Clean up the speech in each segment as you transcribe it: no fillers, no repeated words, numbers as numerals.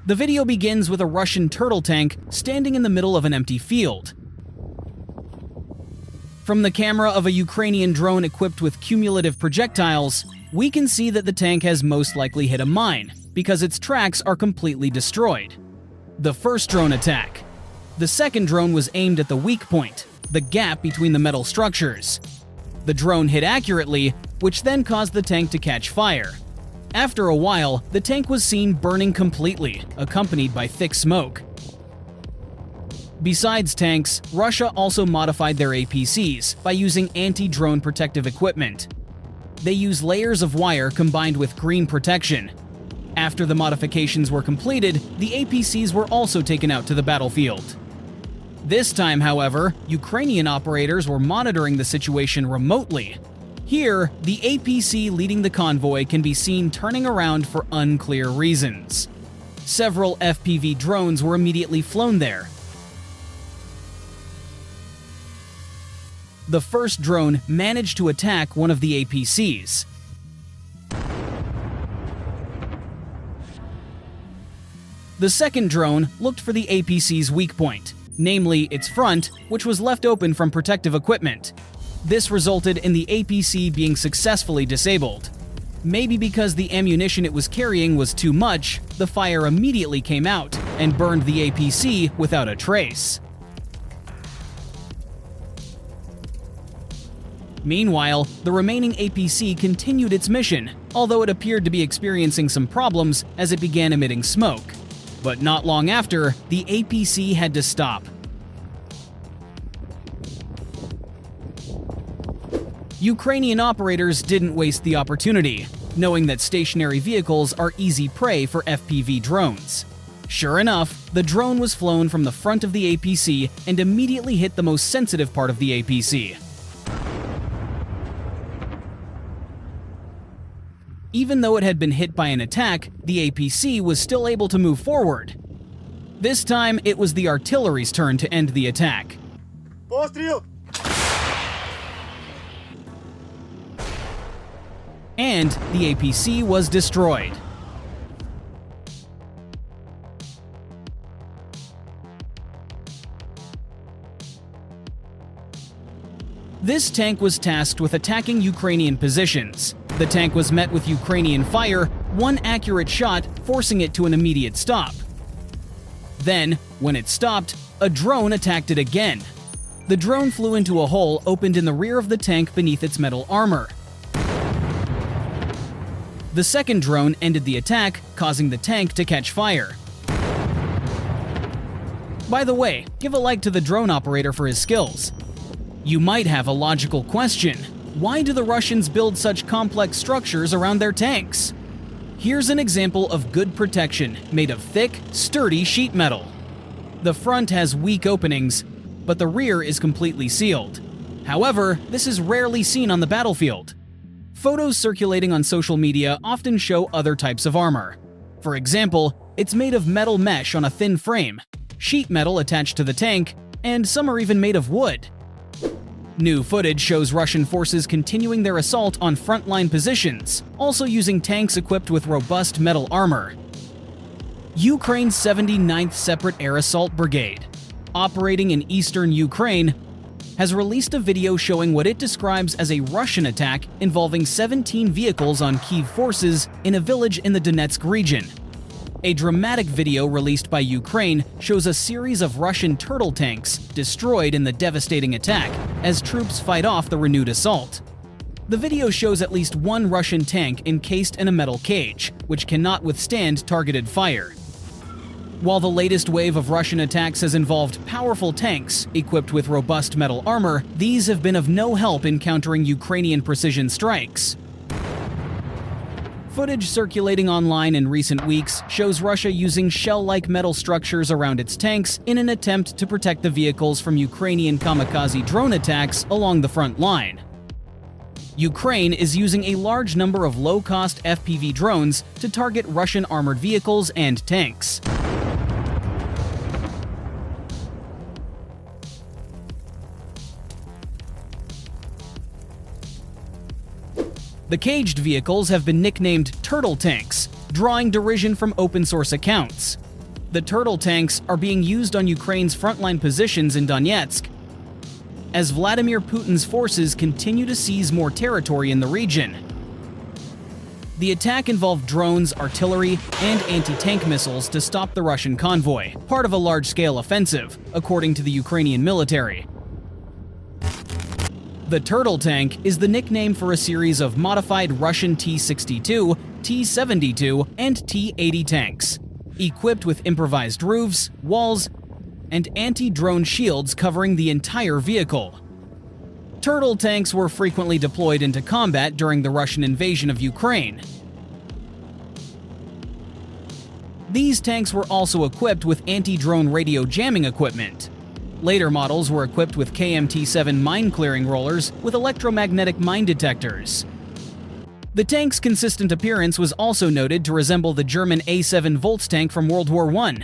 The video begins with a Russian turtle tank standing in the middle of an empty field. From the camera of a Ukrainian drone equipped with cumulative projectiles, we can see that the tank has most likely hit a mine, because its tracks are completely destroyed. The first drone attack. The second drone was aimed at the weak point, the gap between the metal structures. The drone hit accurately, which then caused the tank to catch fire. After a while, the tank was seen burning completely, accompanied by thick smoke. Besides tanks, Russia also modified their APCs by using anti-drone protective equipment. They use layers of wire combined with green protection. After the modifications were completed, the APCs were also taken out to the battlefield. This time, however, Ukrainian operators were monitoring the situation remotely. Here, the APC leading the convoy can be seen turning around for unclear reasons. Several FPV drones were immediately flown there. The first drone managed to attack one of the APCs. The second drone looked for the APC's weak point, namely its front, which was left open from protective equipment. This resulted in the APC being successfully disabled. Maybe because the ammunition it was carrying was too much, the fire immediately came out and burned the APC without a trace. Meanwhile, the remaining APC continued its mission, although it appeared to be experiencing some problems as it began emitting smoke. But not long after, the APC had to stop. Ukrainian operators didn't waste the opportunity, knowing that stationary vehicles are easy prey for FPV drones. Sure enough, the drone was flown from the front of the APC and immediately hit the most sensitive part of the APC. Even though it had been hit by an attack, the APC was still able to move forward. This time, it was the artillery's turn to end the attack. Пострел! And the APC was destroyed. This tank was tasked with attacking Ukrainian positions. The tank was met with Ukrainian fire, one accurate shot forcing it to an immediate stop. Then, when it stopped, a drone attacked it again. The drone flew into a hole opened in the rear of the tank beneath its metal armor. The second drone ended the attack, causing the tank to catch fire. By the way, give a like to the drone operator for his skills. You might have a logical question. Why do the Russians build such complex structures around their tanks? Here's an example of good protection made of thick, sturdy sheet metal. The front has weak openings, but the rear is completely sealed. However, this is rarely seen on the battlefield. Photos circulating on social media often show other types of armor. For example, it's made of metal mesh on a thin frame, sheet metal attached to the tank, and some are even made of wood. New footage shows Russian forces continuing their assault on frontline positions, also using tanks equipped with robust metal armor. Ukraine's 79th Separate Air Assault Brigade, operating in eastern Ukraine, has released a video showing what it describes as a Russian attack involving 17 vehicles on Kyiv forces in a village in the Donetsk region. A dramatic video released by Ukraine shows a series of Russian turtle tanks destroyed in the devastating attack as troops fight off the renewed assault. The video shows at least one Russian tank encased in a metal cage, which cannot withstand targeted fire. While the latest wave of Russian attacks has involved powerful tanks equipped with robust metal armor, these have been of no help in countering Ukrainian precision strikes. Footage circulating online in recent weeks shows Russia using shell-like metal structures around its tanks in an attempt to protect the vehicles from Ukrainian kamikaze drone attacks along the front line. Ukraine is using a large number of low-cost FPV drones to target Russian armored vehicles and tanks. The caged vehicles have been nicknamed turtle tanks, drawing derision from open-source accounts. The turtle tanks are being used on Ukraine's frontline positions in Donetsk, as Vladimir Putin's forces continue to seize more territory in the region. The attack involved drones, artillery, and anti-tank missiles to stop the Russian convoy, part of a large-scale offensive, according to the Ukrainian military. The Turtle Tank is the nickname for a series of modified Russian T-62, T-72, and T-80 tanks, equipped with improvised roofs, walls, and anti-drone shields covering the entire vehicle. Turtle tanks were frequently deployed into combat during the Russian invasion of Ukraine. These tanks were also equipped with anti-drone radio jamming equipment. Later models were equipped with KMT-7 mine-clearing rollers with electromagnetic mine detectors. The tank's consistent appearance was also noted to resemble the German A-7 Volts tank from World War I.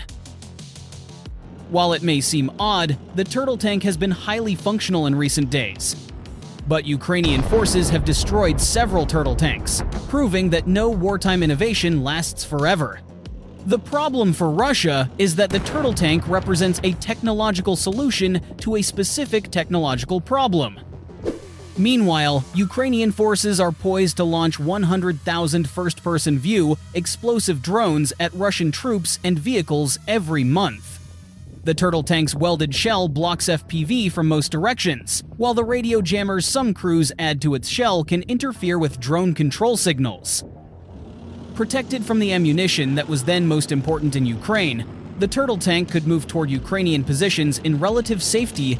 While it may seem odd, the Turtle tank has been highly functional in recent days. But Ukrainian forces have destroyed several Turtle tanks, proving that no wartime innovation lasts forever. The problem for Russia is that the Turtle tank represents a technological solution to a specific technological problem. Meanwhile, Ukrainian forces are poised to launch 100,000 first-person view explosive drones at Russian troops and vehicles every month. The Turtle tank's welded shell blocks FPV from most directions, while the radio jammers some crews add to its shell can interfere with drone control signals. Protected from the ammunition that was then most important in Ukraine, the Turtle tank could move toward Ukrainian positions in relative safety,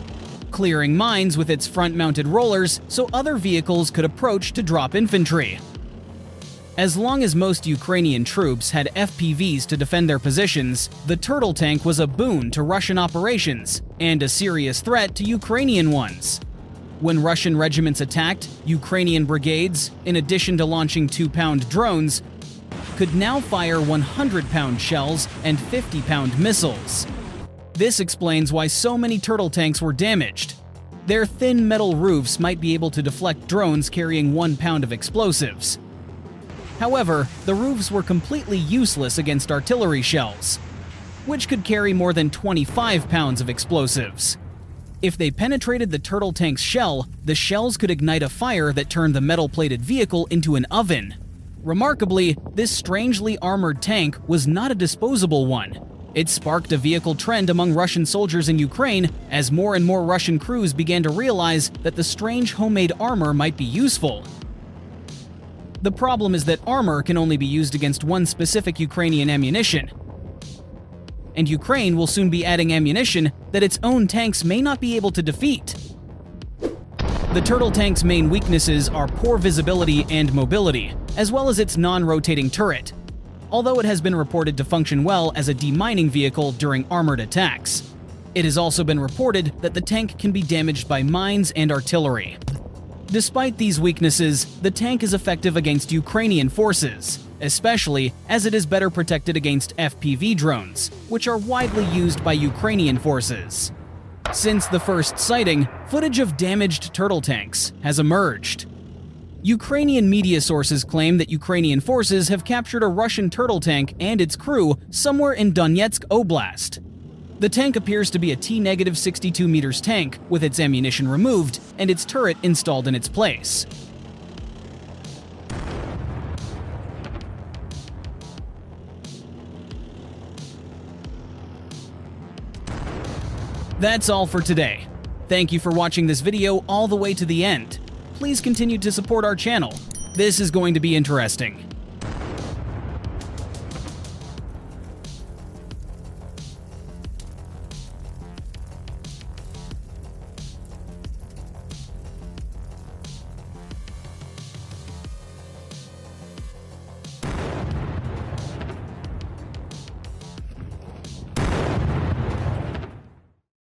clearing mines with its front-mounted rollers so other vehicles could approach to drop infantry. As long as most Ukrainian troops had FPVs to defend their positions, the Turtle tank was a boon to Russian operations and a serious threat to Ukrainian ones. When Russian regiments attacked, Ukrainian brigades, in addition to launching 2-pound drones, could now fire 100-pound shells and 50-pound missiles. This explains why so many Turtle tanks were damaged. Their thin metal roofs might be able to deflect drones carrying 1 pound of explosives. However, the roofs were completely useless against artillery shells, which could carry more than 25 pounds of explosives. If they penetrated the Turtle tank's shell, the shells could ignite a fire that turned the metal-plated vehicle into an oven. Remarkably, this strangely armored tank was not a disposable one. It sparked a vehicle trend among Russian soldiers in Ukraine as more and more Russian crews began to realize that the strange homemade armor might be useful. The problem is that armor can only be used against one specific Ukrainian ammunition, and Ukraine will soon be adding ammunition that its own tanks may not be able to defeat. The Turtle tank's main weaknesses are poor visibility and mobility, as well as its non-rotating turret, although it has been reported to function well as a demining vehicle during armored attacks. It has also been reported that the tank can be damaged by mines and artillery. Despite these weaknesses, the tank is effective against Ukrainian forces, especially as it is better protected against FPV drones, which are widely used by Ukrainian forces. Since the first sighting, footage of damaged Turtle tanks has emerged. Ukrainian media sources claim that Ukrainian forces have captured a Russian Turtle tank and its crew somewhere in Donetsk Oblast. The tank appears to be a T-62 meters tank with its ammunition removed and its turret installed in its place. That's all for today. Thank you for watching this video all the way to the end. Please continue to support our channel. This is going to be interesting.